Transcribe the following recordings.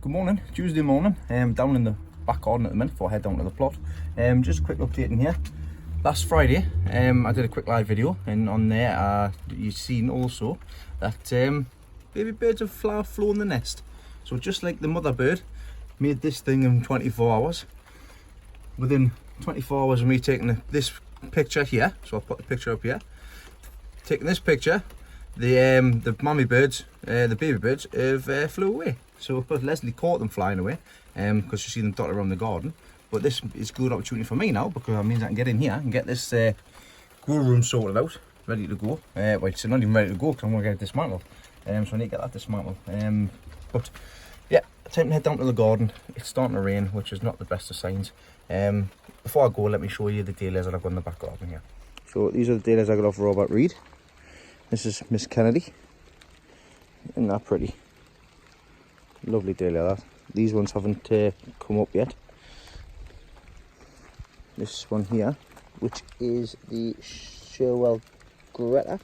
Good morning, Tuesday morning. Down in the back garden at the minute before I head down to the plot. Just a quick update in here. Last Friday, I did a quick live video, and on there you've seen also that baby birds have flown the nest. So just like the mother bird made this thing in 24 hours, within 24 hours of me taking this picture here, so I'll put the picture up here, taking this picture, the mommy birds, the baby birds have flew away. So Leslie caught them flying away because you see them dotted around the garden. But this is a good opportunity for me now, because that means I can get in here and get this grow room sorted out, ready to go. Well, it's not even ready to go because I'm going to get it dismantled. So I need to get that dismantled. But yeah, time to head down to the garden. It's starting to rain, which is not the best of signs. Before I go, let me show you the dahlias that I've got in the back garden here. So these are the dahlias I got off Robert Reed. This is Miss Kennedy. Isn't that pretty? Lovely dahlia that. These ones haven't come up yet. This one here, which is the Stirwell Greta,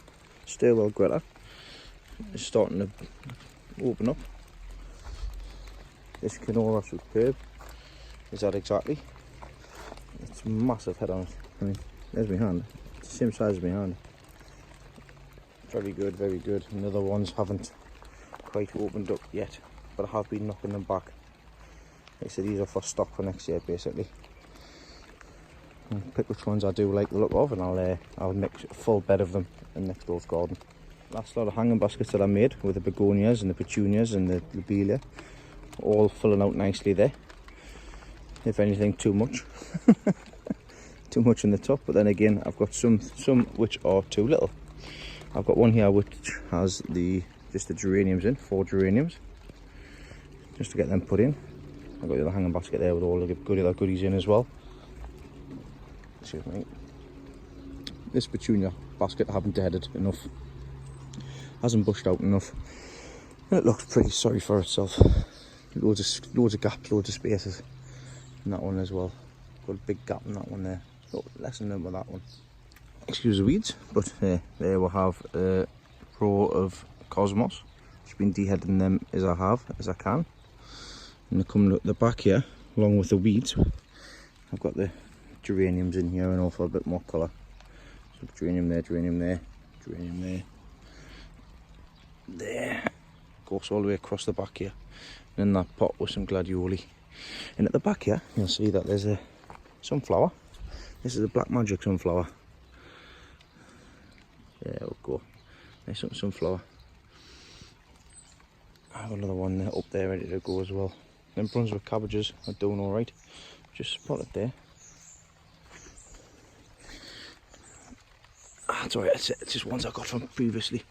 is starting to open up. This Canora Superb is that exactly. It's a massive head on it. I mean, there's my hand. It's the same size as my hand. Very good, very good. And the other ones haven't quite opened up yet, but I have been knocking them back. Like I said, these are for stock for next year, basically. I'll pick which ones I do like the look of, and I'll make a full bed of them in next door's garden. Last lot of hanging baskets that I made with the begonias and the petunias and the lobelia, all filling out nicely there. If anything, too much. Too much in the top, but then again, I've got some which are too little. I've got one here which has just the geraniums in, 4 geraniums, just to get them put in. I've got the other hanging basket there with all the other goodies in as well. Excuse me. This petunia basket I haven't deaded enough, hasn't bushed out enough, and it looks pretty sorry for itself. Loads of gaps, loads of spaces in that one as well. Got a big gap in that one there. Oh, lesson learned with that one. Excuse the weeds, but there we'll have a row of cosmos. Just been deheading them as I can. And they come at the back here, along with the weeds. I've got the geraniums in here and all for a bit more colour. So geranium there, geranium there, geranium there. There. Goes all the way across the back here. And in that pot with some gladioli. And at the back here, you'll see that there's a sunflower. This is a Black Magic sunflower. Yeah, it'll go. Nice sunflower. I have another one there, up there ready to go as well. Then Brunswick cabbages are doing alright. Just spotted there. Sorry, it's just ones I got from previously.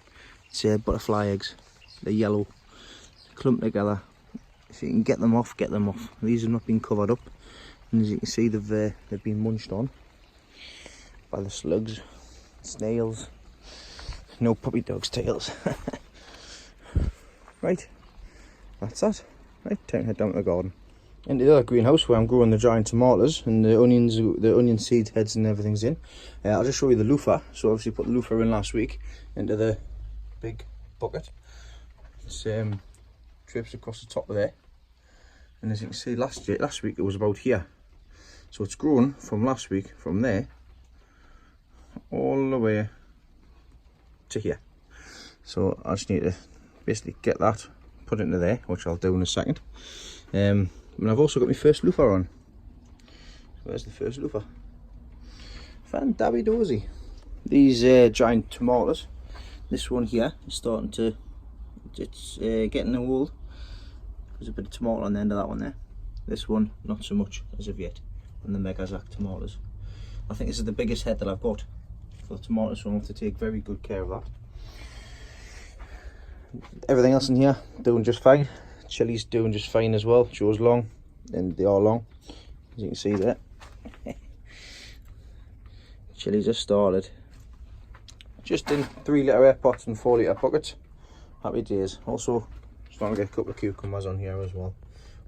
It's butterfly eggs. They're yellow, clumped together. If you can get them off, get them off. These have not been covered up, and as you can see, they've been munched on by the slugs, snails. No puppy dog's tails. Right, that's that. Right, time to head down to the garden. Into the other greenhouse where I'm growing the giant tomatoes and the onion seed heads and everything's in. I'll just show you the loofah. So obviously put the loofah in last week into the big bucket. It's drapes across the top of there. And as you can see, last week it was about here. So it's grown from last week, from there, all the way to here. So I just need to basically get that, put it into there, which I'll do in a second. And I've also got my first loofah on. So there's the first loofah. Fan dabby dozy. These giant tomatoes. This one here is starting to, it's getting old. There's a bit of tomato on the end of that one there. This one, not so much as of yet. And the Mega Zac tomatoes. I think this is the biggest head that I've got for the tomatoes, so I have to take very good care of that. Everything else in here doing just fine. Chilies doing just fine as well. Joe's long, and they are long, as you can see there. Chilies are started. Just in 3 litre air pots and 4 litre buckets. Happy days. Also, starting to get a couple of cucumbers on here as well.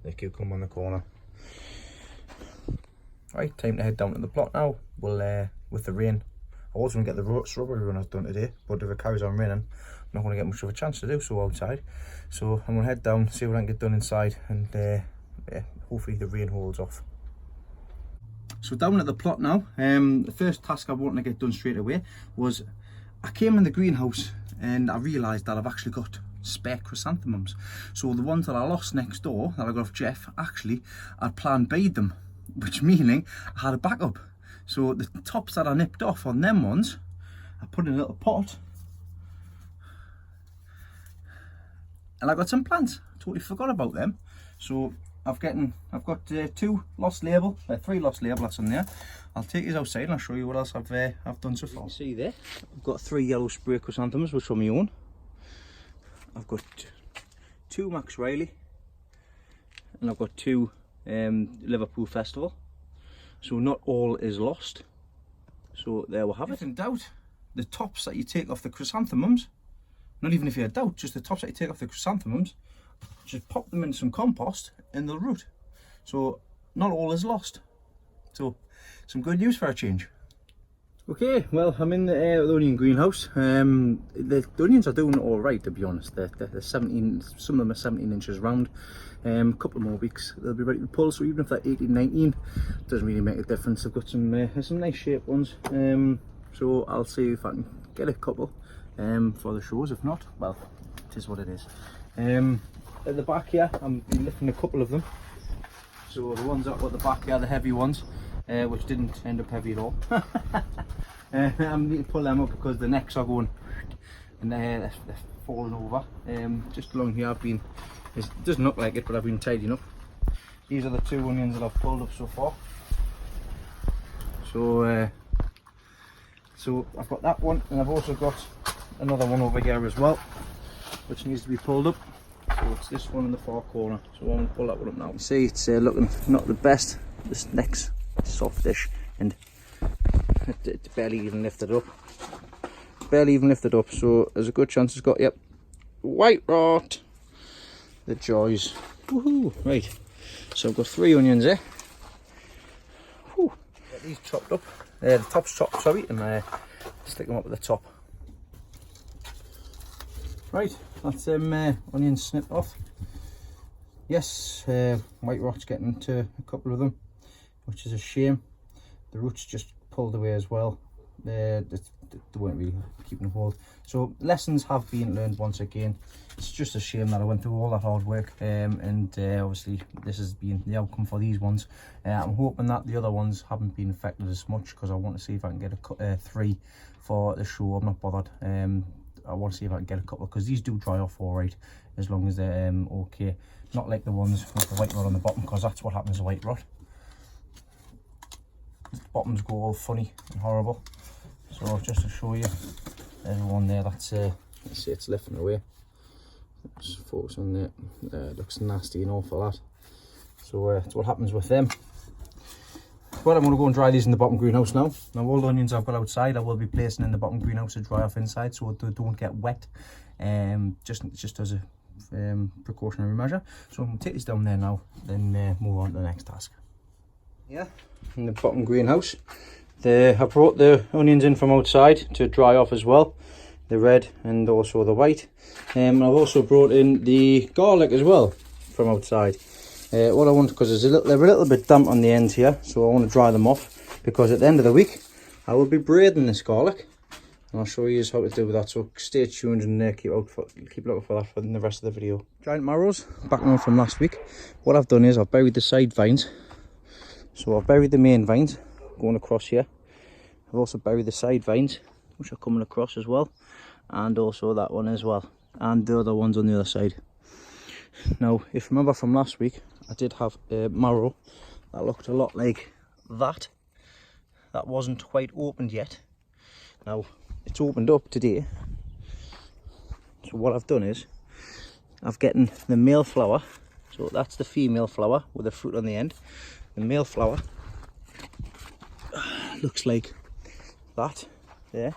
The cucumber on the corner. Right, time to head down to the plot now. We'll with the rain, I was going to get the strawberry runners done today, but if it carries on raining, I'm not going to get much of a chance to do so outside. So I'm going to head down, see what I can get done inside, and yeah, hopefully the rain holds off. So down at the plot now, the first task I wanted to get done straight away was I came in the greenhouse and I realised that I've actually got spare chrysanthemums. So the ones that I lost next door, that I got off Jeff, actually I'd plan B'd them, which meaning I had a backup. So the tops that I nipped off on them ones, I put in a little pot, and I got some plants. I totally forgot about them. So I've got three lost label that's on there. I'll take these outside and I'll show you what else I've done so far. You can see there, I've got 3 yellow spray chrysanthemums, which are my own. I've got 2 Max Riley, and I've got 2 Liverpool Festival. So not all is lost. So there we have it. If in doubt, the tops that you take off the chrysanthemums, not even if you're in doubt, just the tops that you take off the chrysanthemums, just pop them in some compost and they'll root. So not all is lost. So some good news for a change. Okay, well, I'm in the onion greenhouse. The onions are doing all right, to be honest. They're 17, some of them are 17 inches round. Couple more weeks they'll be ready to pull, so even if they're 18, 19, doesn't really make a difference. I've got some nice shaped ones, so I'll see if I can get a couple for the shows. If not, well, it is what it is. At the back here, I'm lifting a couple of them. So the ones that were at the back here, the heavy ones, which didn't end up heavy at all. I need to pull them up because the necks are going and they're falling over. Just along here, it doesn't look like it, but I've been tidying up. These are the 2 onions that I've pulled up so far. So I've got that one, and I've also got another one over here as well, which needs to be pulled up. So it's this one in the far corner. So I'm going to pull that one up now. You see, it's looking not the best. This neck's softish, and it barely even lifted up. So there's a good chance it's got, yep, white rot. The joys. Woohoo! Right, so I've got 3 onions there. Whew. Get these chopped up. The top's chopped, sorry, and stick them up at the top. Right, that's onions snipped off. Yes, white rot's getting to a couple of them, which is a shame. The roots just pulled away as well. They weren't really keeping a hold. So lessons have been learned once again. It's just a shame that I went through all that hard work, and obviously this has been the outcome for these ones. I'm hoping that the other ones haven't been affected as much, because I want to see if I can get 3 for the show. I'm not bothered. I want to see if I can get a couple, because these do dry off all right as long as they're okay. Not like the ones with the white rot on the bottom, because that's what happens to white rot. The bottoms go all funny and horrible. So just to show you, there's one there that's let's see, it's lifting away. Just focus on there. It looks nasty and awful, that. So that's what happens with them. Well, I'm going to go and dry these in the bottom greenhouse now. Now all the onions I've got outside I will be placing in the bottom greenhouse to dry off inside, so they don't get wet. Just as a precautionary measure. So I'm going to take this down there now, then move on to the next task. Yeah, in the bottom greenhouse. I brought the onions in from outside to dry off as well, the red and also the white. I've also brought in the garlic as well from outside. What I want, because they're a little bit damp on the ends here, so I want to dry them off, because at the end of the week I will be braiding this garlic, and I'll show you how to do that. So stay tuned and keep looking for that for the rest of the video. Giant marrows, back on from last week. What I've done is I've buried the side vines. So I've buried the main vines going across here. I've also buried the side vines, which are coming across as well, and also that one as well, and the other ones on the other side. Now, if you remember from last week, I did have a marrow that looked a lot like that. That wasn't quite opened yet. Now, it's opened up today. So what I've done is, I've gotten the male flower. So that's the female flower with the fruit on the end. The male flower looks like that there.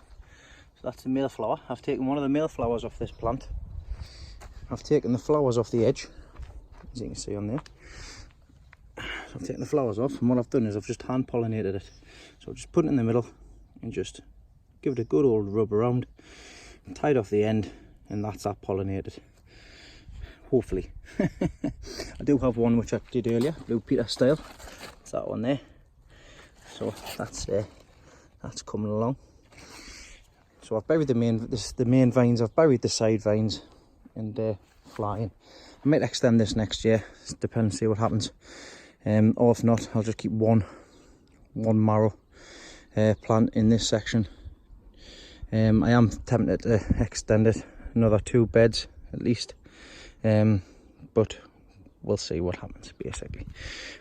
So that's the male flower. I've taken one of the male flowers off this plant. I've taken the flowers off the edge, as you can see on there. So I've taken the flowers off, and what I've done is I've just hand pollinated it. So I've just put it in the middle and just give it a good old rub around, tied off the end, and that's that pollinated. Hopefully. I do have one which I did earlier, Blue Peter style. It's that one there. So that's coming along. So I've buried the main vines, I've buried the side vines, and flying. I might extend this next year, depends, see what happens. Or if not, I'll just keep one marrow plant in this section. I am tempted to extend it another 2 beds at least, but we'll see what happens basically.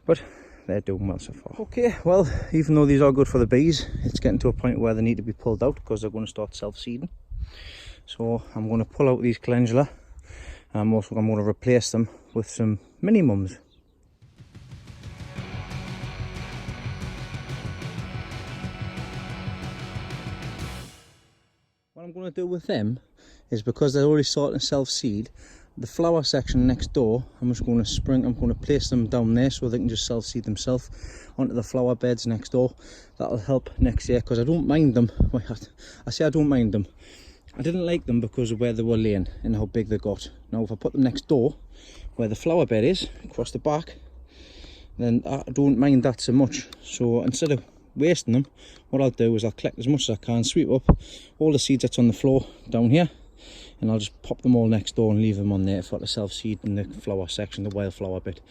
But they're doing well so far. Okay, well, even though these are good for the bees, it's getting to a point where they need to be pulled out because they're going to start self-seeding. So I'm going to pull out these calendula, and I'm going to replace them with some mini mums. What I'm going to do with them is, because they're already starting to self-seed, the flower section next door, I'm going to place them down there so they can just self-seed themselves onto the flower beds next door. That'll help next year, because I don't mind them. I say I don't mind them. I didn't like them because of where they were laying and how big they got. Now if I put them next door, where the flower bed is, across the back, then I don't mind that so much. So instead of wasting them, what I'll do is I'll collect as much as I can, sweep up all the seeds that's on the floor down here, and I'll just pop them all next door and leave them on there for the self-seed in the flower section, the wildflower bit.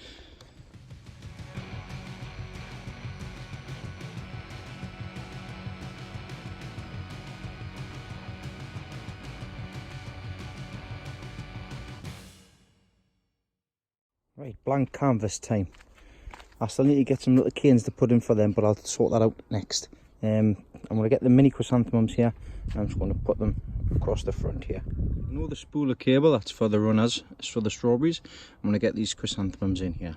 Right, blank canvas time. I still need to get some little canes to put in for them, but I'll sort that out next. I'm going to get the mini chrysanthemums here, and I'm just going to put them across the front here. You know the spool of cable, that's for the runners, it's for the strawberries. I'm going to get these chrysanthemums in here.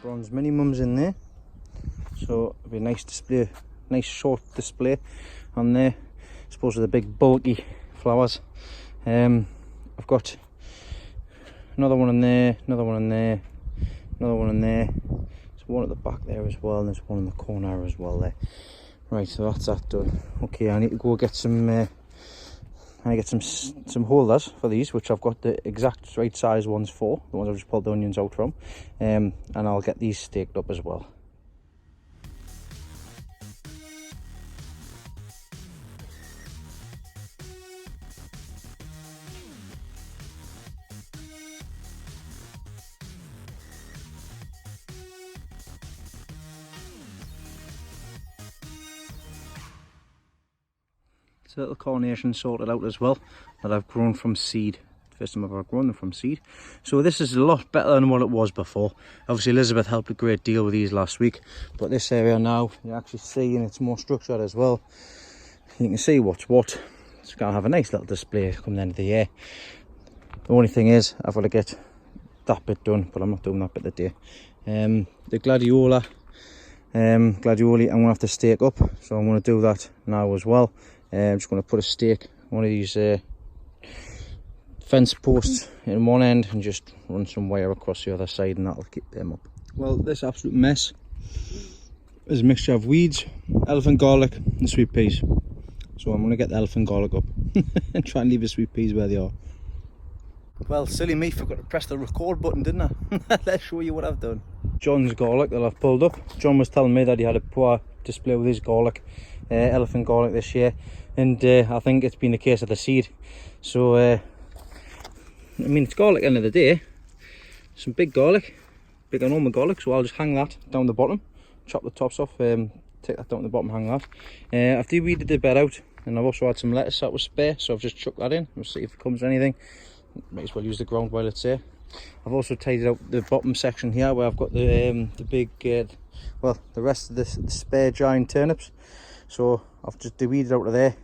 Bronze minimums in there, so it'll be a nice display, nice short display on there. I suppose with the big bulky flowers. I've got another one in there, another one in there, another one in there. There's one at the back there as well, and there's one in the corner as well there. Right, so that's that done. Okay, I need to go get some some holders for these, which I've got the exact right size ones for, the ones I've just pulled the onions out from, and I'll get these staked up as well. Little carnation sorted out as well, that I've grown from seed. First time I've ever grown them from seed, so this is a lot better than what it was before. Obviously Elizabeth helped a great deal with these last week, but this area now you actually see, and it's more structured as well. You can see what's what. It's going to have a nice little display come the end of the year. The only thing is I've got to get that bit done, but I'm not doing that bit today. The gladioli I'm going to have to stake up, so I'm going to do that now as well. I'm just going to put a stake, one of these fence posts in one end, and just run some wire across the other side, and that'll keep them up. Well, this absolute mess is a mixture of weeds, elephant garlic and sweet peas. So I'm going to get the elephant garlic up and try and leave the sweet peas where they are. Well, silly me, forgot to press the record button, didn't I? Let's show you what I've done. John's garlic that I've pulled up. John was telling me that he had a poor display with his garlic, elephant garlic this year, and I think it's been a case of the seed. So I mean, it's garlic at the end of the day, some big garlic, big and normal garlic, so I'll just hang that down the bottom, chop the tops off, take that down to the bottom, hang that. I've de-weeded the bed out, and I've also had some lettuce that was spare, so I've just chucked that in. We'll see if it comes anything. Might as well use the ground while it's there. I've also tidied out the bottom section here, where I've got the big well, the rest of the spare giant turnips. So I've just de-weeded out of there,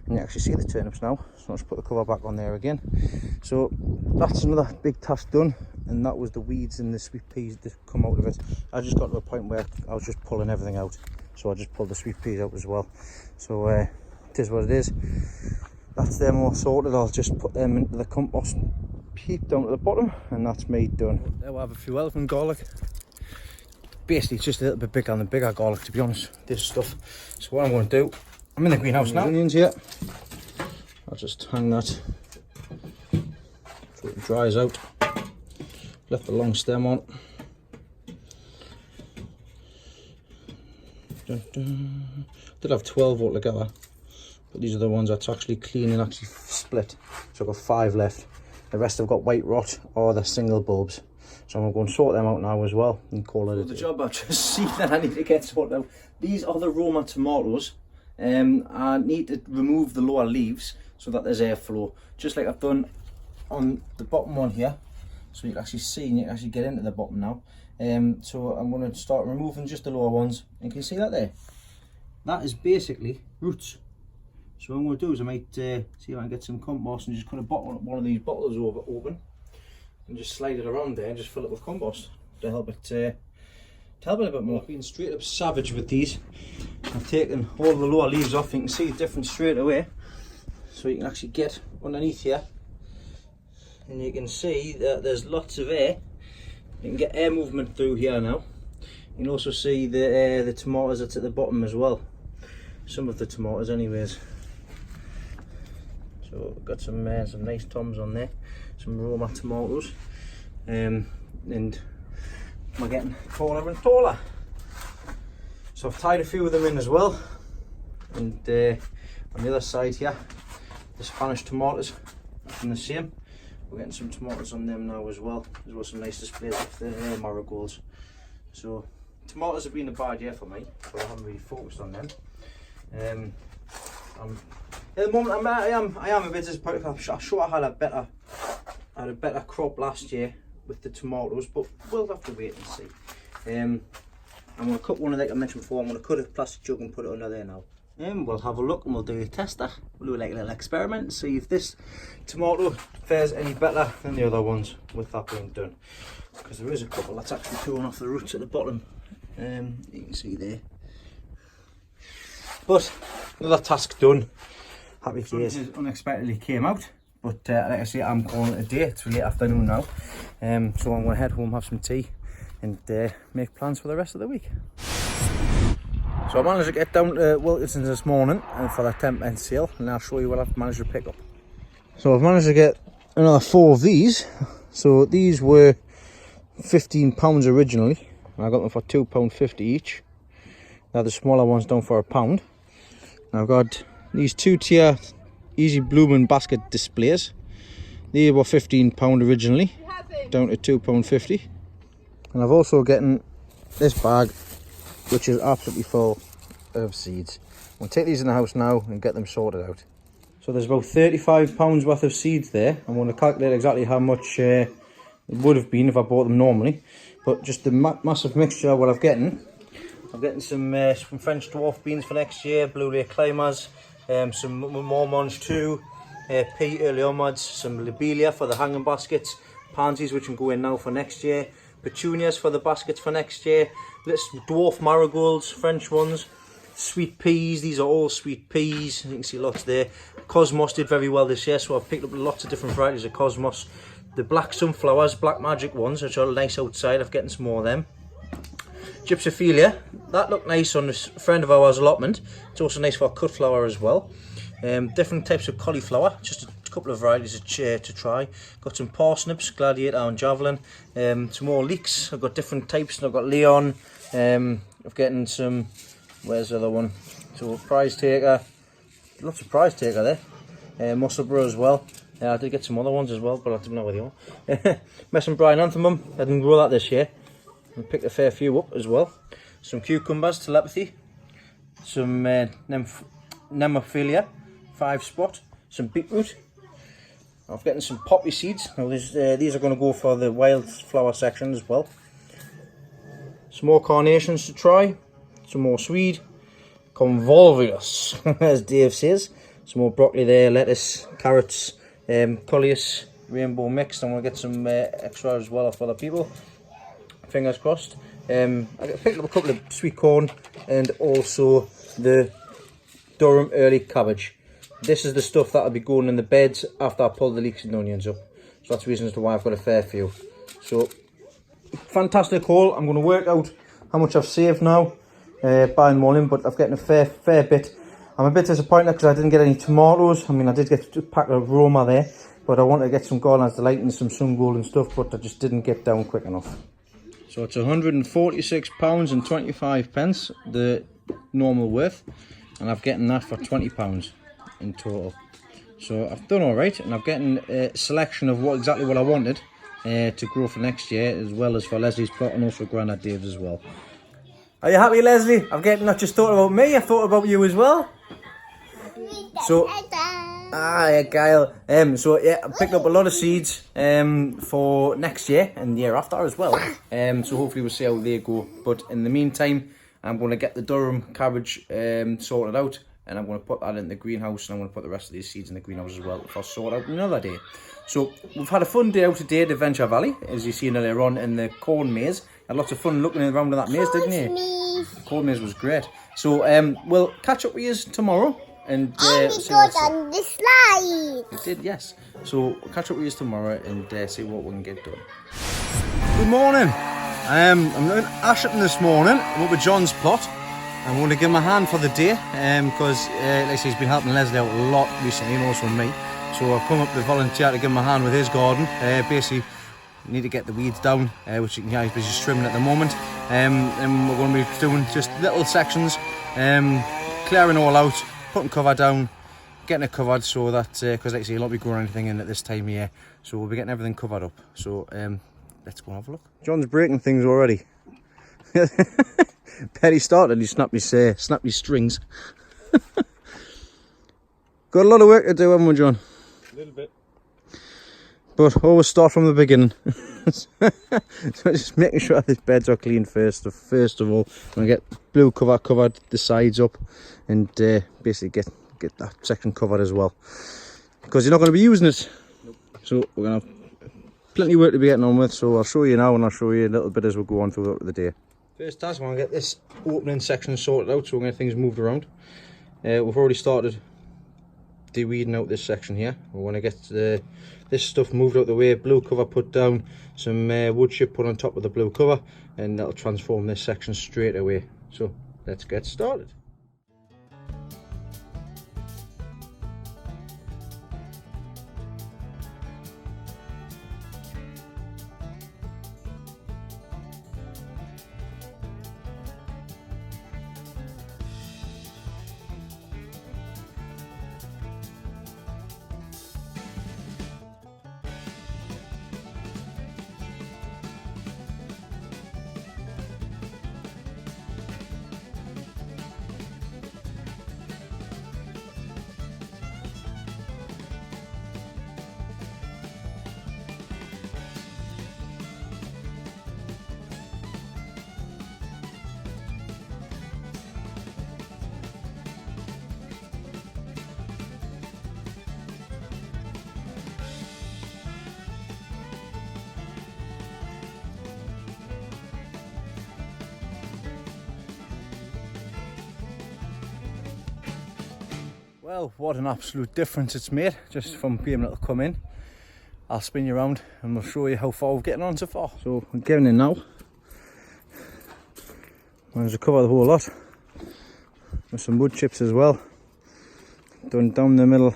and you actually see the turnips now. So I'll just put the cover back on there again. So that's another big task done, and that was the weeds and the sweet peas that come out of it. I just got to a point where I was just pulling everything out, so I just pulled the sweet peas out as well. So it is what it is. That's them all sorted. I'll just put them into the compost heap down at the bottom, and that's me done. There we have a few elephant garlic. Basically it's just a little bit bigger than bigger garlic, to be honest, this stuff. So what I'm going to do, I'm in the greenhouse now. Onions here, I'll just hang that so it dries out. Left the long stem on. Did have 12 altogether, but these are the ones that's actually clean and actually split. So I've got 5 left. The rest have got white rot or the single bulbs. So I'm going to sort them out now as well and call it a day. The job I've just seen that I need to get sorted out. These are the Roma tomatoes. I need to remove the lower leaves so that there's airflow, just like I've done on the bottom one here. So you can actually see and you can actually get into the bottom now. So I'm going to start removing just the lower ones, and you can see that there. That is basically roots. So what I'm going to do is I might see if I can get some compost and just kind of bottle one of these bottles open and just slide it around there and just fill it with compost to help it a bit more. I've been straight up savage with these. I've taken all the lower leaves off. You can see the difference straight away. So you can actually get underneath here and you can see that there's lots of air. You can get air movement through here now. You can also see the tomatoes that's at the bottom as well. Some of the tomatoes anyways. So I've got some nice toms on there, some Roma tomatoes, and we're getting taller and taller. So I've tied a few of them in as well, and on the other side here, the Spanish tomatoes, from the same. We're getting some tomatoes on them now as well some nice displays of the marigolds. So tomatoes have been a bad year for me, so I haven't really focused on them. At the moment, I am a bit disappointed. I'm sure I had a better crop last year with the tomatoes, but we'll have to wait and see. I'm going to cut one of like I mentioned before. I'm going to cut a plastic jug and put it under there now. We'll have a look and we'll do a tester. We'll do like a little experiment and see if this tomato fares any better than the other ones with that being done. Because there is a couple that's actually pulling off the roots at the bottom. You can see there. But another task done. Happy days. Unexpectedly came out, but like I say, I'm calling it a day. It's late afternoon now, so I'm going to head home, have some tea, and make plans for the rest of the week. So I managed to get down to Wilkinson's this morning and for the 10% sale, and I'll show you what I've managed to pick up. So I've managed to get another 4 of these. So these were £15 originally, and I got them for £2.50 each. Now the smaller one's down for £1. I've got these 2-tier easy blooming basket displays. They were £15 originally, down to £2.50. And I've also gotten this bag, which is absolutely full of seeds. I'm going to take these in the house now and get them sorted out. So there's about £35 worth of seeds there. I'm going to calculate exactly how much it would have been if I bought them normally. But just the massive mixture of what I'm getting some French dwarf beans for next year, Blu-ray climbers, some Mormons too, pea early onwards, some lobelia for the hanging baskets, pansies which can go in now for next year, petunias for the baskets for next year, little dwarf marigolds, French ones, sweet peas. These are all sweet peas. You can see lots there. Cosmos did very well this year, so I've picked up lots of different varieties of cosmos. The black sunflowers, black magic ones, which are nice outside. I've getting some more of them. Gypsophilia, that looked nice on a friend of ours allotment. It's also nice for cut flower as well. Different types of cauliflower, just a couple of varieties to try. Got some parsnips, gladiator and javelin. Some more leeks. I've got different types, and I've got Leon. I've getting some, where's the other one? So prize taker, lots of prize taker there. Musselburgh as well. I did get some other ones as well, but I don't know where they are. Messon Bryan Anthemum, I didn't grow that this year. I picked a fair few up as well. Some cucumbers, telepathy. Some Nemophilia, 5-spot. Some beetroot. I'm getting some poppy seeds. Now these are going to go for the wildflower section as well. Some more carnations to try. Some more swede. Convolvulus, as Dave says. some more broccoli there, lettuce, carrots, coleus, rainbow mixed. I'm going to get some extra as well for other people. Fingers crossed. I picked up a couple of sweet corn and also the Durham early cabbage. This is the stuff that'll be going in the beds after I pull the leeks and onions up. So that's the reason as to why I've got a fair few. So fantastic haul. I'm going to work out how much I've saved now buying them all in, but I've gotten a fair bit. I'm a bit disappointed because I didn't get any tomatoes. I mean, I did get a pack of Roma there, but I wanted to get some Gardeners Delight and some sun gold and stuff, but I just didn't get down quick enough. So it's £146.25, the normal worth, and I've gotten that for £20 in total. So I've done all right, and I've gotten a selection of exactly what I wanted to grow for next year, as well as for Leslie's plot and also Grandad Dave's as well. Are you happy, Leslie? I've not just thought about me, I thought about you as well. So, yeah, Kyle. So yeah, I picked up a lot of seeds for next year and the year after as well. So hopefully we'll see how they go. But in the meantime, I'm going to get the Durham cabbage sorted out, and I'm going to put that in the greenhouse, and I'm going to put the rest of these seeds in the greenhouse as well for sort out another day. So we've had a fun day out today at Adventure Valley, as you seen earlier on in the corn maze. Had lots of fun looking around in that maze, didn't you? The corn maze was great. So we'll catch up with you tomorrow. And we got on the slide. We did, yes. So we'll catch up with you tomorrow and see what we can get done. Good morning. I'm in Allotment this morning. I'm up with John's plot. I'm going to give him a hand for the day because like I say, he's been helping Leslie out a lot recently and also me. So I've come up to volunteer to give him a hand with his garden. Basically, we need to get the weeds down, which you can hear he's busy trimming at the moment. And we're going to be doing just little sections, clearing all out, putting cover down, getting it covered so that, because like I say, you'll not be growing anything in at this time of year, so we'll be getting everything covered up. So let's go and have a look. John's breaking things already. Petty started, he snapped his strings. Got a lot of work to do, haven't we, John? A little bit. But always start from the beginning. So just making sure these beds are clean first of all. I'm going to get blue cover covered, the sides up, and basically get that section covered as well. Because you're not going to be using it. Nope. So we're going to have plenty of work to be getting on with. So I'll show you now, and I'll show you a little bit as we go on through the day. First task, I'm going to get this opening section sorted out, so we're going to get things moved around. We've already started de-weeding out this section here. We're going to get this stuff moved out the way, blue cover put down, some wood chip put on top of the blue cover, and that'll transform this section straight away. So let's get started. Well, what an absolute difference it's made just from being able to come in. I'll spin you around and we'll show you how far we're getting on so far. So we're getting in now. Managed to cover the whole lot with some wood chips as well. Done down the middle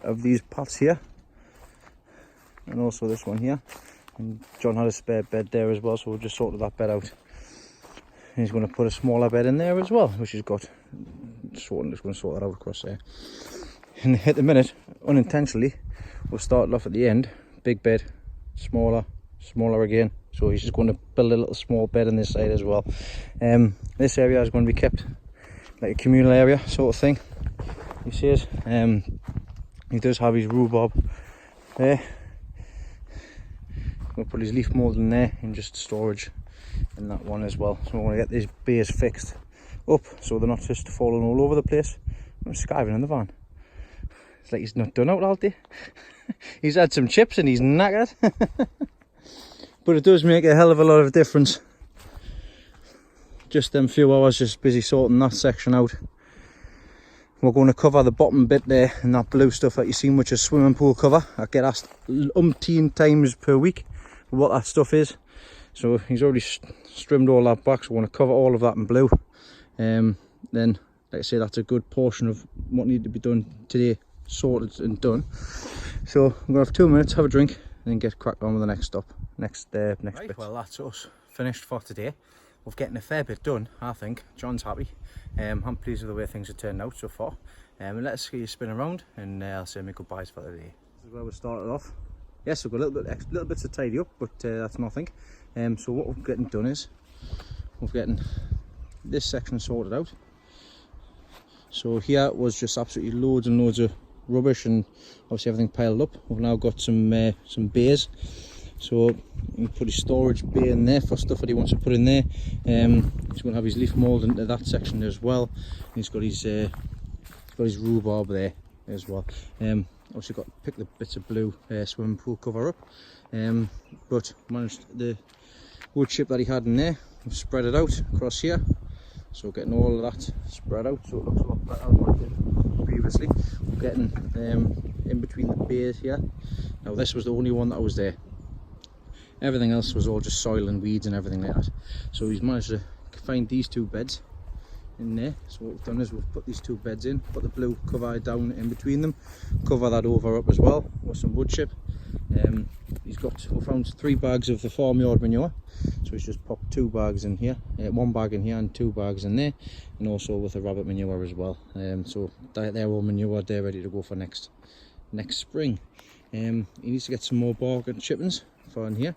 of these pots here, and also this one here. And John had a spare bed there as well, so we've just sorted that bed out. And he's going to put a smaller bed in there as well, which he's got. Just going to sort that out across there. And at the minute, unintentionally, we'll start off at the end. Big bed, smaller again. So he's just going to build a little small bed on this side as well. This area is going to be kept like a communal area sort of thing. He says he does have his rhubarb there. We'll put his leaf mould in there and just storage in that one as well. So we're going to get these bays fixed up so they're not just falling all over the place. I'm skiving in the van. It's like he's not done out all day. He's had some chips and he's knackered. But it does make a hell of a lot of difference. Just them few hours just busy sorting that section out. We're going to cover the bottom bit there and that blue stuff that you seen, which is swimming pool cover. I get asked umpteen times per week what that stuff is. So he's already trimmed all that back, so we're going to cover all of that in blue. Then, like I say, that's a good portion of what needed to be done today, sorted and done. So I'm going to have 2 minutes, have a drink, and then get cracked on with the next stop, next bit. Well, that's us finished for today. We're getting a fair bit done, I think. John's happy. I'm pleased with the way things have turned out so far. Let's get you spin around, and I'll say my goodbyes for the day. This is where we started off. Yes, we've got little bits to tidy up, but that's nothing. So what we're getting done is we're getting this section sorted out. So here was just absolutely loads and loads of rubbish and obviously everything piled up. We've now got some bays. So he put his storage bay in there for stuff that he wants to put in there. He's going to have his leaf mould into that section as well. And he's got his rhubarb there as well. Obviously got to pick the bits of blue swimming pool cover up. But managed the wood chip that he had in there. We've spread it out across here. So getting all of that spread out so it looks a lot better than what it did previously. We're getting in between the bays here. Now this was the only one that was there. Everything else was all just soil and weeds and everything like that. So he's managed to find these two beds in there. So what we've done is we've put these two beds in, put the blue cover down in between them, cover that over up as well with some wood chip. We found 3 bags of the farmyard manure, so he's just popped 2 bags in here, 1 bag in here and 2 bags in there, and also with the rabbit manure as well. So they're all manured, they're ready to go for next spring. He needs to get some more bark and chippings for in here.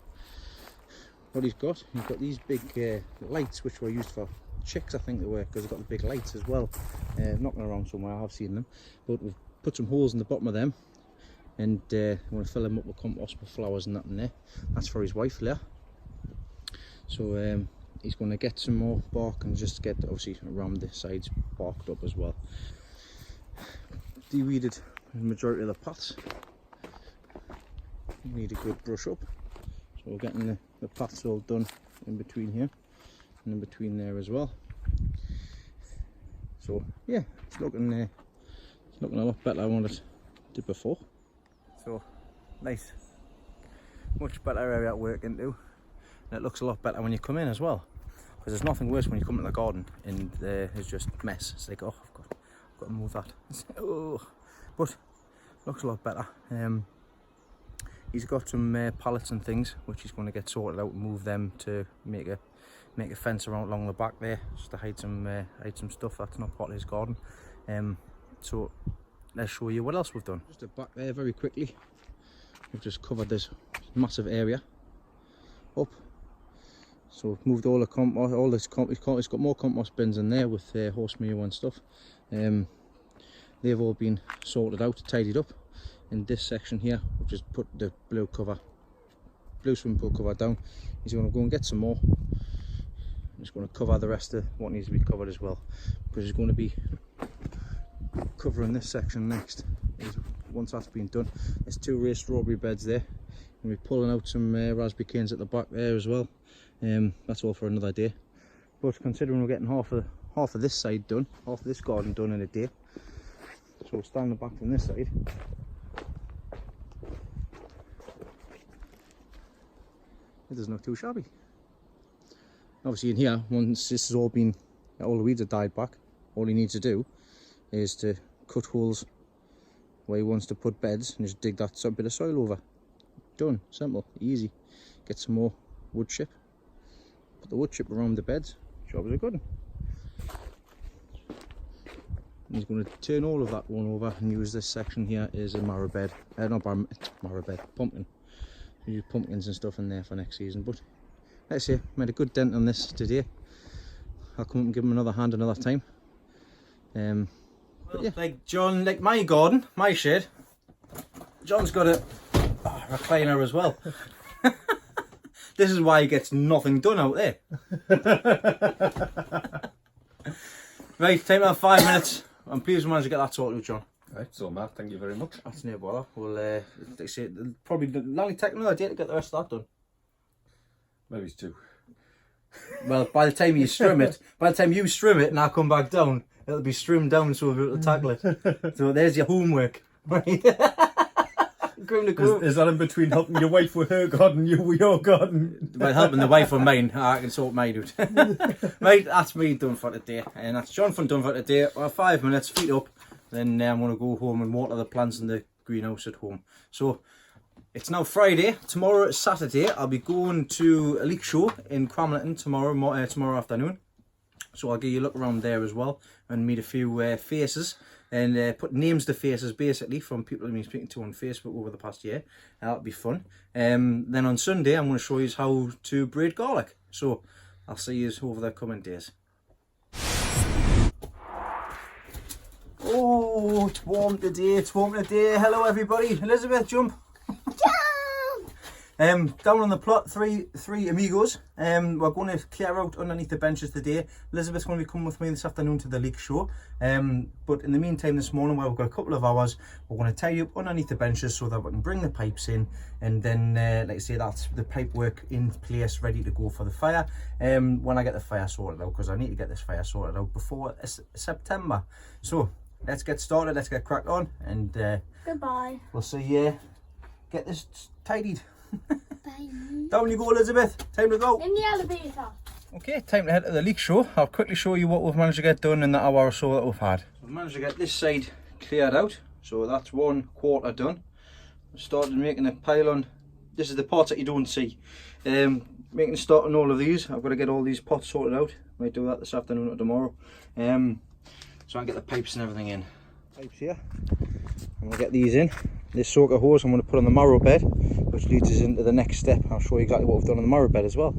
What he's got these big lights which were used for chicks, I think they were, because they've got the big lights as well, knocking around somewhere. I have seen them, but we've put some holes in the bottom of them, and we're going to fill them up with compost with flowers and that in there. That's for his wife Leah. So he's going to get some more bark and just get obviously around the sides barked up as well. De-weeded the majority of the paths. Need a good brush up. So we're getting the paths all done in between here and in between there as well. So yeah, it's looking a lot better than what it did before. So nice, much better area to work into, and it looks a lot better when you come in as well. Because there's nothing worse when you come into the garden and there's just mess. It's like, oh, I've got to move that. Oh, but looks a lot better. He's got some pallets and things which he's going to get sorted out and move them to make a fence along the back there, just to hide some stuff that's not part of his garden. So let's show you what else we've done. Just back there very quickly. We've just covered this massive area up. So we've moved all the compost, it's got more compost bins in there with horse manure and stuff. They've all been sorted out, tidied up. In this section here, we've just put the blue swimming pool cover down. He's going to go and get some more. He's going to cover the rest of what needs to be covered as well, because he's going to be covering this section next. Once that's been done, there's 2 raised strawberry beds there. We'll be pulling out some raspberry canes at the back there as well. That's all for another day. But considering we're getting half of this side done, half of this garden done in a day, so we'll stand back from this side. It doesn't look too shabby. Obviously in here, once this has all the weeds have died back, all he needs to do is to cut holes where he wants to put beds and just dig that bit of soil over. Done, simple, easy. Get some more wood chip, put the wood chip around the beds, job is a good one. And he's going to turn all of that one over and use this section here as a marrow bed, marrow bed, pumpkin. Use pumpkins and stuff in there for next season. But let's say made a good dent on this today. I'll come up and give him another hand another time. Well, yeah. Like John, like my garden, my shed, John's got a recliner as well. This is why he gets nothing done out there. Right, take about 5 minutes. I'm pleased we managed to get that sorted out, John. Right, so Matt, thank you very much. That's no bother. We'll like I say, it'll probably only take another day to get the rest of that done. Maybe it's 2. Well, by the time you strim it, and I come back down, it'll be strimmed down so we'll be able to tackle it. So there's your homework. Right? Is that in between helping your wife with her garden, you with your garden? By helping the wife with mine, I can sort mine out. Right, that's me done for today. And that's John done for today. Well, 5 minutes, feet up. Then I'm going to go home and water the plants in the greenhouse at home. So it's now Friday. Tomorrow is Saturday. I'll be going to a leek show in Cramlington tomorrow afternoon. So I'll give you a look around there as well and meet a few faces and put names to faces basically from people I've been speaking to on Facebook over the past year. That'll be fun. Then on Sunday I'm going to show you how to braid garlic. So I'll see you over the coming days. Oh, it's warm today, Hello everybody. Elizabeth, jump. Down on the plot, three amigos. We're going to clear out underneath the benches today. Elizabeth's going to be coming with me this afternoon to the leek show. But in the meantime this morning, while we've got a couple of hours, we're going to tidy up underneath the benches so that we can bring the pipes in. And then, like I say, that's the pipe work in place, ready to go for the fire. When I get the fire sorted out, because I need to get this fire sorted out before September. So let's get started, let's get cracked on. And goodbye. We'll see you get this tidied. Bye. Down you go, Elizabeth. Time to go. In the elevator. Okay, time to head to the leek show. I'll quickly show you what we've managed to get done in the hour or so that we've had. We've managed to get this side cleared out, so that's 1/4 done. I started making a pile on. This is the parts that you don't see. Making a start on all of these. I've got to get all these pots sorted out. Might do that this afternoon or tomorrow. So I can get the pipes and everything in. Pipes here. I'm going to get these in. This soaker hose I'm going to put on the marrow bed, which leads us into the next step. I'll show you exactly what we've done on the marrow bed as well.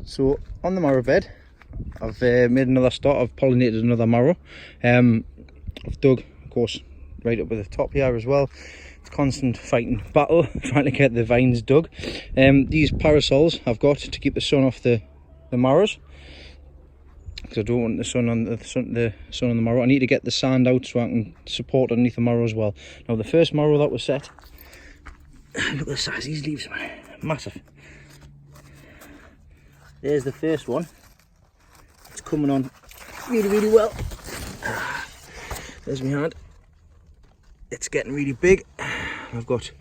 So on the marrow bed, I've made another start. I've pollinated another marrow. I've dug, of course, right up at the top here as well. It's constant fighting battle trying to get the vines dug. These parasols I've got to keep the sun off the marrows, because I don't want the sun on the marrow. I need to get the sand out so I can support underneath the marrow as well. Now the first marrow that was set, look at the size of these leaves, man. Massive. There's the first one. It's coming on really well. There's my hand. It's getting really big. I've got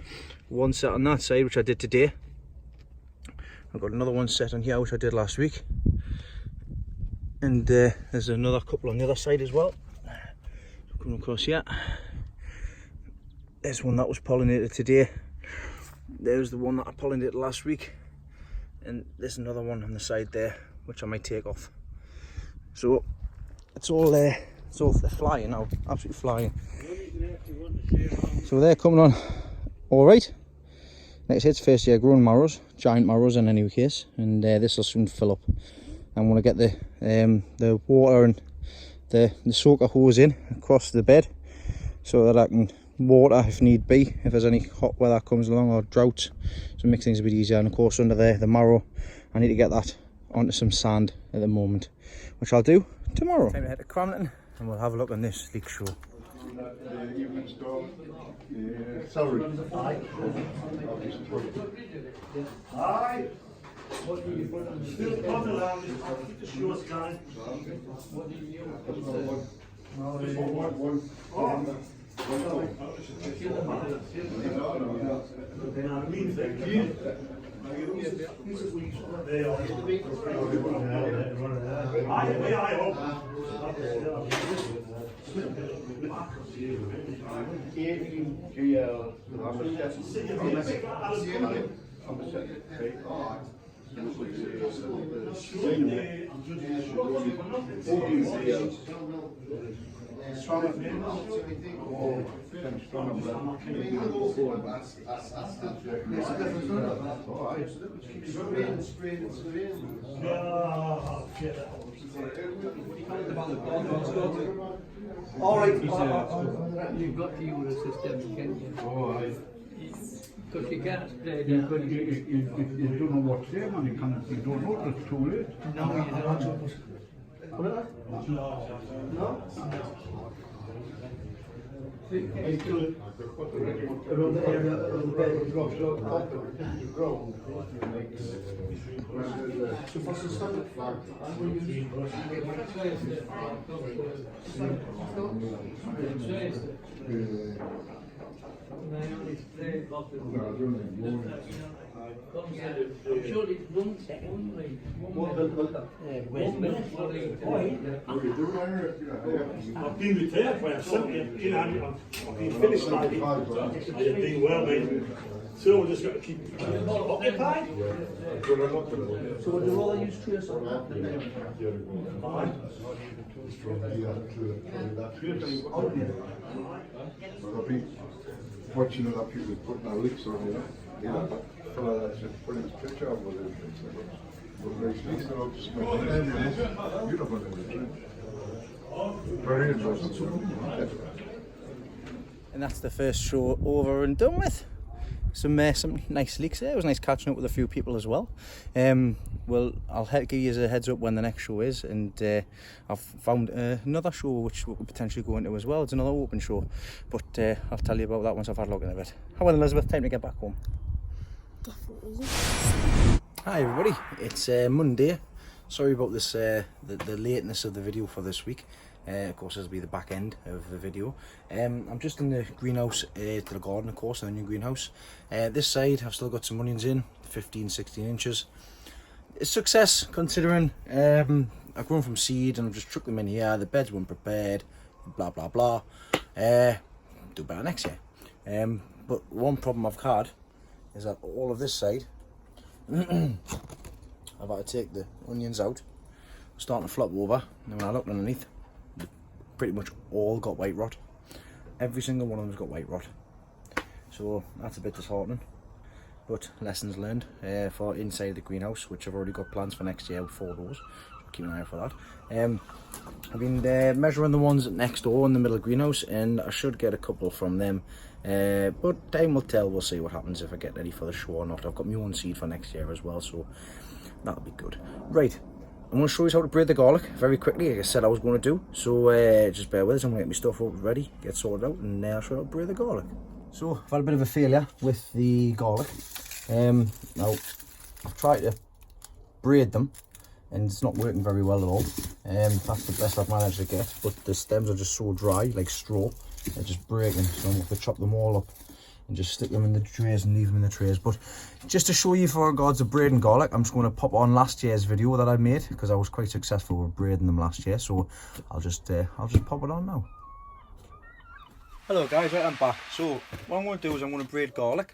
one set on that side, which I did today. I've got another one set on here, which I did last week. And there's another couple on the other side as well. Coming across here. There's one that was pollinated today. There's the one that I pollinated last week. And there's another one on the side there, which I might take off. So it's all there. It's all flying now, absolutely flying. So they're coming on all right. Like I said, it's first year growing marrows, giant marrows in any case, and this will soon fill up. I'm going to get the water and the soaker hose in across the bed so that I can water if need be, if there's any hot weather comes along or droughts, so make things a bit easier. And of course under there, the marrow, I need to get that onto some sand at the moment, which I'll do tomorrow. Time to head to Cramlington and we'll have a look on this leek show. Sorry. Hi. Still coming along, keep the shows going. All right, you've got to use a system, can't you? Oh, Because you can't spray you down. don't know what's there, man. You don't know till it's too late. No, you don't. Around the area of the bed, it drops out the ground. So what's the standard flag? Surely it's 1 second. 1 minute. I've been retired for a second, you know, I've been finished like it. I've been well, mate. So we've just got to keep occupied. So would you rather use trace or not? Watching other people putting their licks on, you know. That fella that just put his picture on with it. But at least they're all just making it beautiful in the drink. Very interesting. And that's the first show over and done with. Some nice leaks there. It was nice catching up with a few people as well. Well, I'll give you a heads up when the next show is, and I've found another show which we could potentially go into as well. It's another open show, but I'll tell you about that once I've had a look at it. How well, Elizabeth? Time to get back home. Definitely. Hi everybody, it's Monday. Sorry about this, the lateness of the video for this week. Of course, this will be the back end of the video. I'm just in the greenhouse to the garden, of course, in the new greenhouse. This side, I've still got some onions in, 15-16 inches. It's success, considering I've grown from seed and I've just chucked them in here. The beds weren't prepared, blah blah blah. Do better next year. But one problem I've had is that all of this side, I've had to take the onions out, starting to flop over, and when I looked underneath, pretty much all got white rot. Every single one of them's got white rot. So that's a bit disheartening. But lessons learned for inside the greenhouse, which I've already got plans for next year with 4 doors. So keep an eye out for that. I've been measuring the ones next door in the middle greenhouse, and I should get a couple from them. But time will tell. We'll see what happens if I get ready for the show or not. I've got my own seed for next year as well, so that'll be good. Right. I'm going to show you how to braid the garlic very quickly, like I said I was going to do. So just bear with us, I'm going to get my stuff up ready, get sorted out, and I'll show you how to braid the garlic. So I've had a bit of a failure with the garlic. Now I've tried to braid them and it's not working very well at all. That's the best I've managed to get, but the stems are just so dry, like straw. They're just breaking, so I'm going to chop them all up and just stick them in the trays and leave them in the trays. But just to show you for regards to braiding garlic, I'm just going to pop on last year's video that I made, because I was quite successful with braiding them last year. So I'll just pop it on now. Hello guys, right, I'm back. So what I'm going to do is I'm going to braid garlic.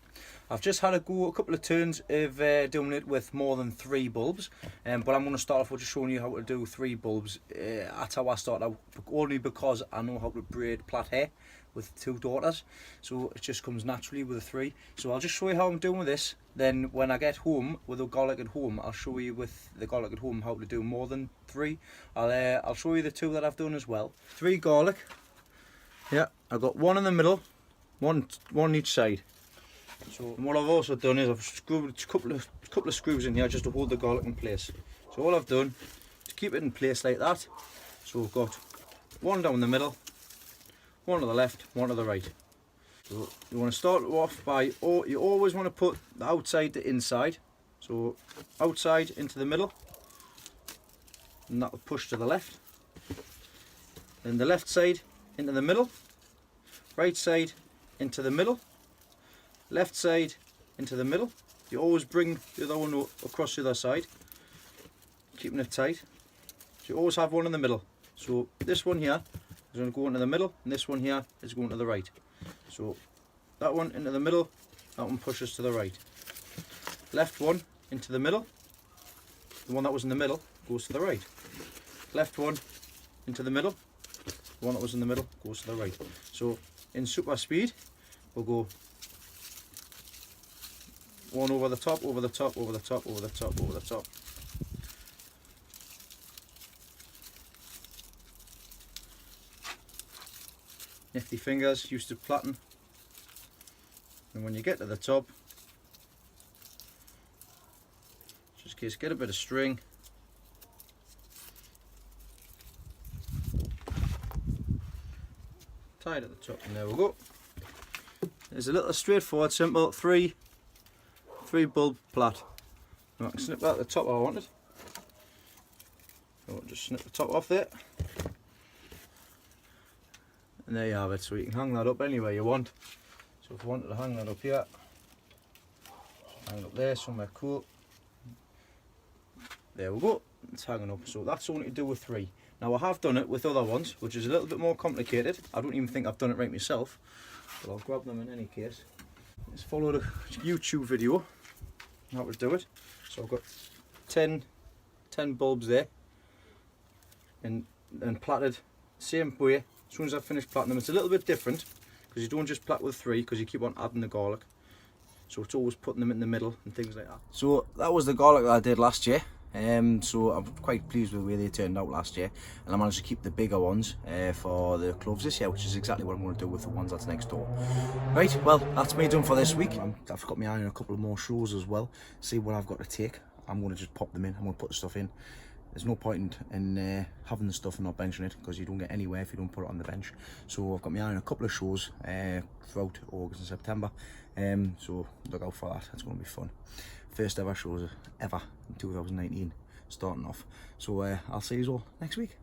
I've just had a couple of turns of doing it with more than 3 bulbs, but I'm going to start off with just showing you how to do 3 bulbs. That's how I start out, only because I know how to braid plait hair with 2 daughters, so it just comes naturally with a 3. So I'll just show you how I'm doing with this. Then when I get home with the garlic at home, I'll show you with the garlic at home how to do more than 3. I'll show you the 2 that I've done as well. 3 garlic. Yeah, I've got 1 in the middle, one each side. So and what I've also done is I've screwed a couple of screws in here just to hold the garlic in place. So all I've done is keep it in place like that. So we've got 1 down the middle, 1 to the left, 1 to the right. So you want to start off by, you always want to put the outside to inside. So outside into the middle, and that will push to the left. Then the left side into the middle, right side into the middle, left side into the middle. You always bring the other one across the other side, keeping it tight. So you always have 1 in the middle. So this one here is going to go into the middle, and this one here is going to the right. So that one into the middle, that one pushes to the right. Left one into the middle, the one that was in the middle goes to the right. Left one into the middle, the one that was in the middle goes to the right. So in super speed, we'll go 1 over the top, over the top, over the top, over the top, over the top. Nifty fingers, used to plaiting. And when you get to the top, just in case, get a bit of string. tied at the top, and there we go. There's a little straightforward, simple three bulb plat. Now I can snip that at the top if I wanted. So just snip the top off there. And there you have it, so you can hang that up anywhere you want. So if you wanted to hang that up here, hang it up there somewhere cool. There we go, it's hanging up. So that's only to do with 3. Now I have done it with other ones, which is a little bit more complicated. I don't even think I've done it right myself, but I'll grab them in any case. Let's follow the YouTube video how to do it. So I've got 10 bulbs there, and platted same way. As soon as I've finished platting them, it's a little bit different because you don't just plat with 3 because you keep on adding the garlic. So it's always putting them in the middle and things like that. So that was the garlic that I did last year. So I'm quite pleased with the way they turned out last year, and I managed to keep the bigger ones for the cloves this year, which is exactly what I'm going to do with the ones that's next door. Right, well, that's me done for this week. I've got my eye on a couple of more shows as well, see what I've got to take. I'm going to just pop them in, I'm going to put the stuff in. There's no point in having the stuff and not benching it, because you don't get anywhere if you don't put it on the bench. So I've got my eye on a couple of shows throughout August and September, so look out for that, it's going to be fun. First ever shows ever in 2019 starting off. So I'll see you all next week.